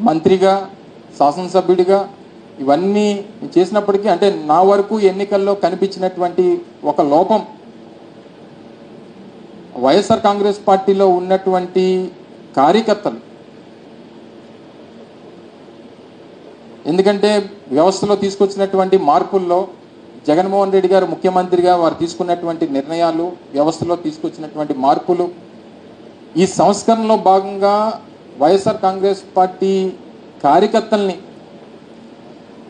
మంత్రిగా శాసనసభ్యుడిగా ఇవన్నీ చేసినప్పటికీ అంటే నా వరకు ఎన్నికల్లో కనిపించినటువంటి ఒక లోపం వైఎస్ఆర్ కాంగ్రెస్ పార్టీలో ఉన్నటువంటి కార్యకర్తలు, ఎందుకంటే వ్యవస్థలో తీసుకొచ్చినటువంటి మార్పుల్లో జగన్మోహన్ రెడ్డి గారు ముఖ్యమంత్రిగా వారు తీసుకున్నటువంటి నిర్ణయాలు, వ్యవస్థలో తీసుకొచ్చినటువంటి మార్పులు, ఈ సంస్కరణలో భాగంగా వైఎస్ఆర్ కాంగ్రెస్ పార్టీ కార్యకర్తల్ని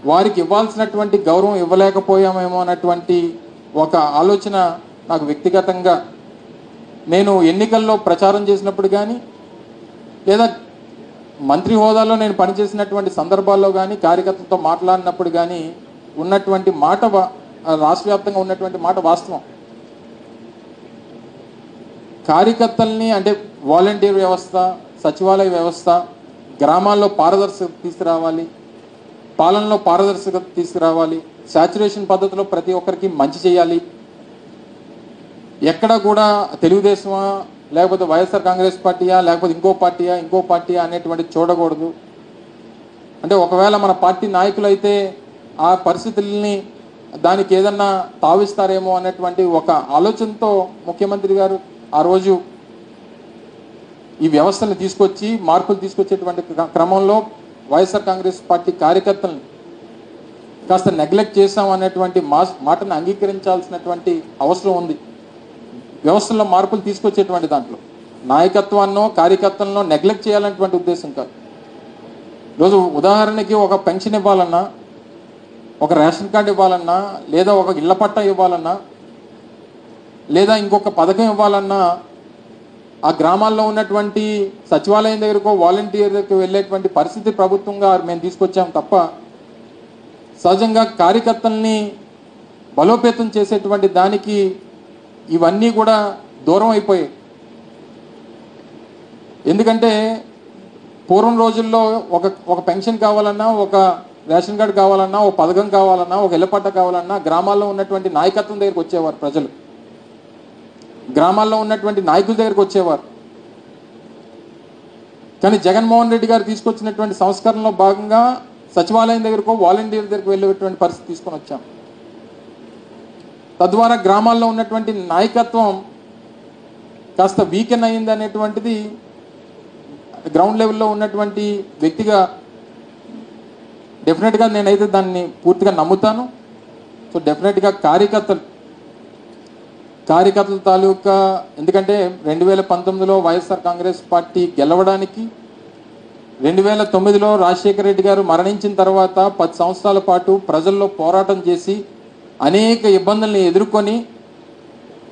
వారికి ఇవ్వాల్సినటువంటి గౌరవం ఇవ్వలేకపోయామేమో అన్నటువంటి ఒక ఆలోచన నాకు వ్యక్తిగతంగా, నేను ఎన్నికల్లో ప్రచారం చేసినప్పుడు కానీ లేదా మంత్రి హోదాలో నేను పనిచేసినటువంటి సందర్భాల్లో కానీ కార్యకర్తలతో మాట్లాడినప్పుడు కానీ ఉన్నటువంటి మాట, రాష్ట్ర వ్యాప్తంగా ఉన్నటువంటి మాట వాస్తవం. కార్యకర్తల్ని అంటే వాలంటీర్ వ్యవస్థ, సచివాలయ వ్యవస్థ, గ్రామాల్లో పారదర్శకత తీసుకురావాలి, పాలనలో పారదర్శకత తీసుకురావాలి, శాచురేషన్ పద్ధతిలో ప్రతి ఒక్కరికి మంచి చేయాలి. ఎక్కడ కూడా తెలుగుదేశమా లేకపోతే వైఎస్ఆర్ కాంగ్రెస్ పార్టీయా లేకపోతే ఇంకో పార్టీయా అనేటువంటి చూడకూడదు. అంటే ఒకవేళ మన పార్టీ నాయకులు అయితే ఆ పరిస్థితుల్ని దానికి ఏదన్నా తావిస్తారేమో అనేటువంటి ఒక ఆలోచనతో ముఖ్యమంత్రి గారు ఆ రోజు ఈ వ్యవస్థను తీసుకొచ్చి మార్పులు తీసుకొచ్చేటువంటి క్రమంలో వైఎస్ఆర్ కాంగ్రెస్ పార్టీ కార్యకర్తలను కాస్త నెగ్లెక్ట్ చేశాం అనేటువంటి మాటను అంగీకరించాల్సినటువంటి అవసరం ఉంది. వ్యవస్థల్లో మార్పులు తీసుకొచ్చేటువంటి దాంట్లో నాయకత్వాన్నో కార్యకర్తలను నెగ్లెక్ట్ చేయాలనేటువంటి ఉద్దేశం కాదు. ఈరోజు ఉదాహరణకి ఒక పెన్షన్ ఇవ్వాలన్నా, ఒక రేషన్ కార్డు ఇవ్వాలన్నా, లేదా ఒక ఇళ్ల పట్టా ఇవ్వాలన్నా, లేదా ఇంకొక పథకం ఇవ్వాలన్నా ఆ గ్రామాల్లో ఉన్నటువంటి సచివాలయం దగ్గరకో వాలంటీర్ దగ్గరకు వెళ్ళేటువంటి పరిస్థితి ప్రభుత్వంగా మేము తీసుకొచ్చాం తప్ప సహజంగా కార్యకర్తల్ని బలోపేతం చేసేటువంటి దానికి ఇవన్నీ కూడా దూరం అయిపోయాయి. ఎందుకంటే పూర్వం రోజుల్లో ఒక పెన్షన్ కావాలన్నా, ఒక రేషన్ కార్డు కావాలన్నా, ఒక పథకం కావాలన్నా, ఒక ఇళ్ల పట్ట కావాలన్నా గ్రామాల్లో ఉన్నటువంటి నాయకత్వం దగ్గరికి వచ్చేవారు, ప్రజలు గ్రామాల్లో ఉన్నటువంటి నాయకుల దగ్గరికి వచ్చేవారు. కానీ జగన్మోహన్ రెడ్డి గారు తీసుకొచ్చినటువంటి సంస్కరణలో భాగంగా సచివాలయం దగ్గరకో వాలంటీర్ దగ్గరకు వెళ్ళేటువంటి పరిస్థితి తీసుకొని వచ్చాం. తద్వారా గ్రామాల్లో ఉన్నటువంటి నాయకత్వం కాస్త వీకెన్ అయింది అనేటువంటిది గ్రౌండ్ లెవెల్లో ఉన్నటువంటి వ్యక్తిగా డెఫినెట్గా నేనైతే దాన్ని పూర్తిగా నమ్ముతాను. సో డెఫినెట్గా కార్యకర్తల తాలూకా, ఎందుకంటే 2019లో వైఎస్ఆర్ కాంగ్రెస్ పార్టీ గెలవడానికి 2009లో రాజశేఖర రెడ్డి గారు మరణించిన తర్వాత 10 సంవత్సరాల పాటు ప్రజల్లో పోరాటం చేసి అనేక ఇబ్బందుల్ని ఎదుర్కొని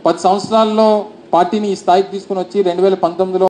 10 సంవత్సరాల్లో పార్టీని ఈ స్థాయికి తీసుకుని వచ్చి 2019లో